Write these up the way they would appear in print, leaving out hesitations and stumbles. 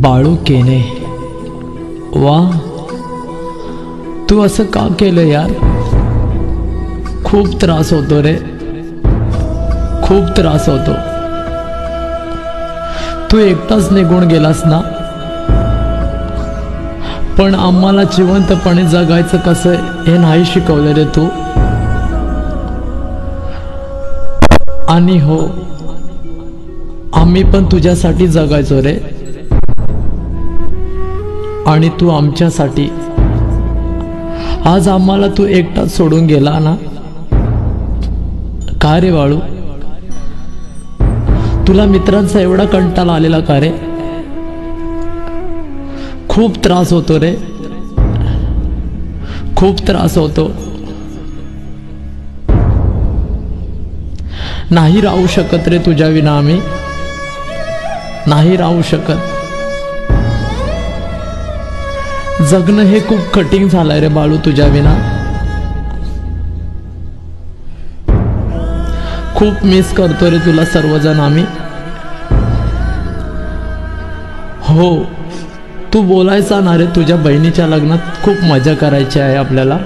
बाळू केने, वा तू असं का केलं यार? खूप त्रास होतो रे, खूप त्रास होतो. तू एकटाच निघून गेलास ना, पण आम्हाला जिवंतपणे जगायचं कसं हे नाही शिकवलं रे तू. आणि हो, आम्ही पण तुझ्यासाठी जगायचो रे, आणि तू आमच्यासाठी. आज आम्हाला तू एकटाच सोडून गेला ना. का रे बाळू, तुला मित्रांचा एवढा कंटाळा आलेला का रे? खूप त्रास होतो रे, खूप त्रास होतो. नाही राहू शकत रे तुझ्या विना आम्ही, नाही राहू शकत. जगणं हे खूप कठीण झालंय रे बाळू तुझ्या विना. खूप मिस करतो रे तुला सर्वजण आम्ही. हो, तू बोलायचा ना रे, तुझ्या बहिणीच्या लग्नात खूप मजा करायची आहे आपल्याला.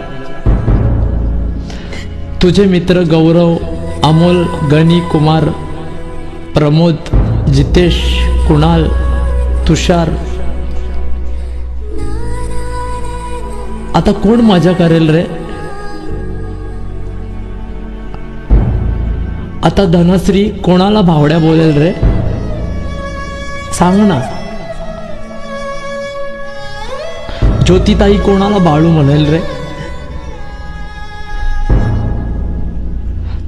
तुझे मित्र गौरव, अमोल, गणी, कुमार, प्रमोद, जितेश, कुणाल, तुषार, आता कोण मजा करेल रे? आता धनश्री कोणाला भावड्या बोलेल रे? सांग ना. ज्योतिताई कोणाला बाळू म्हणेल रे?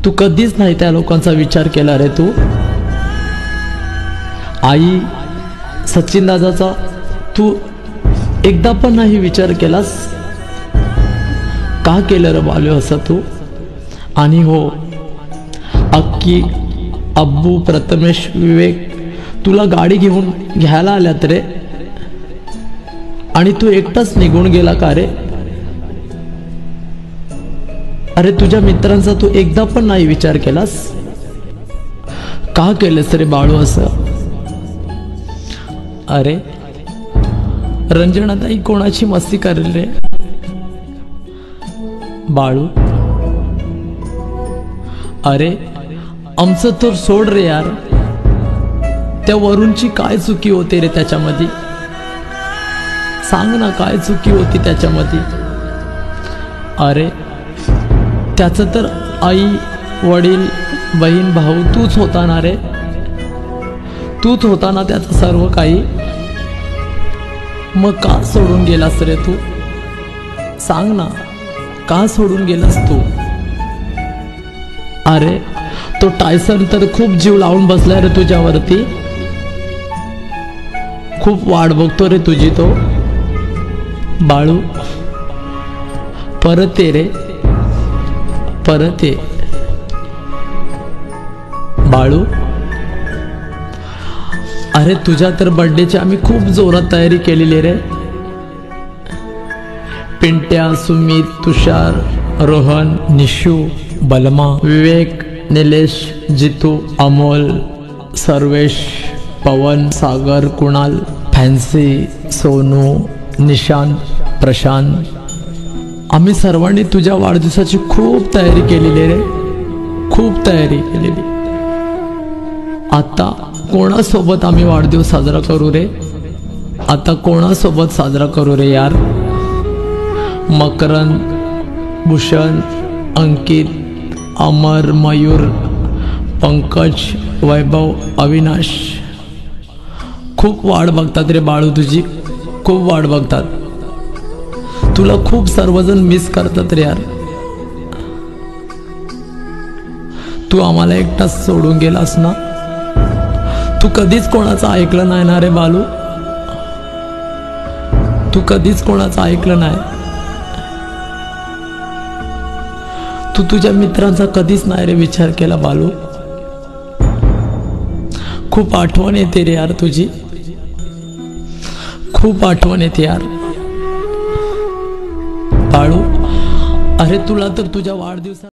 तू कधीच नाही त्या लोकांचा विचार केला रे तू. आई, सचिन दादाचा तू एकदा पण नाही विचार केलास? का केलं रे बाळू असं तू? आणि हो, अक्की, अब्बू, प्रथमेश, विवेक तुला गाडी घेऊन घ्यायला आल्यात रे, आणि तू एकटाच निघून गेला का रे? अरे तुझ्या मित्रांचा तू एकदा पण नाही विचार केलास? का केलंस रे बाळू असं? अरे रंजनाताई कोणाची मस्ती करेल रे बाळू? अरे आमचं तर सोड रे यार, त्या वरूणची काय चुकी होते रे त्याच्यामध्ये? सांग ना, काय चुकी होती त्याच्यामध्ये? अरे त्याचं तर आई, वडील, बहीण, भाऊ तूच होता ना रे, तूच होता ना त्याचं सर्व काही. मग का सोडून गेलास रे तू? सांग ना, का सोडून गेलास तू? अरे तो टायसन तर खूप जीव लावून बसलाय रे तुझ्यावरती. खूप वाट बघतो रे तुझी तो. बाळू परत ये रे, परत ये बाळू. अरे तुझ्या तर बर्थडेची आम्ही खूप जोरात तयारी केलेली रे. पिंट्या, सुमित, तुषार, रोहन, निशू, बलमा, विवेक, निलेश, जितू, अमोल, सर्वेश, पवन, सागर, कुणाल, फॅन्सी, सोनू, निशांत, प्रशांत, आम्ही सर्वांनी तुझ्या वाढदिवसाची खूप तयारी केलेली रे, खूप तयारी केलेली. आता कोणासोबत आम्ही वाढदिवस साजरा करू रे? आता कोणासोबत साजरा करू रे यार? मकरंद, भूषण, अंकित, अमर, मयूर, पंकज, वैभव, अविनाश खूप वाट बघतात रे बाळू तुझी, खूप वाट बघतात. तुला खूप सर्वजण मिस करतात रे यार. तू आम्हाला एकटाच सोडून गेलास ना. तू कधीच कोणाचं ऐकलं नाही ना रे बाळू, तू कधीच कोणाचं ऐकलं नाही. तू तुझ्या मित्रांचा कधीच नाही रे विचार केला बाळू. खूप आठवण येते रे यार तुझी, खूप आठवण येते यार बाळू. अरे तुला तर तुझ्या वाढदिवसा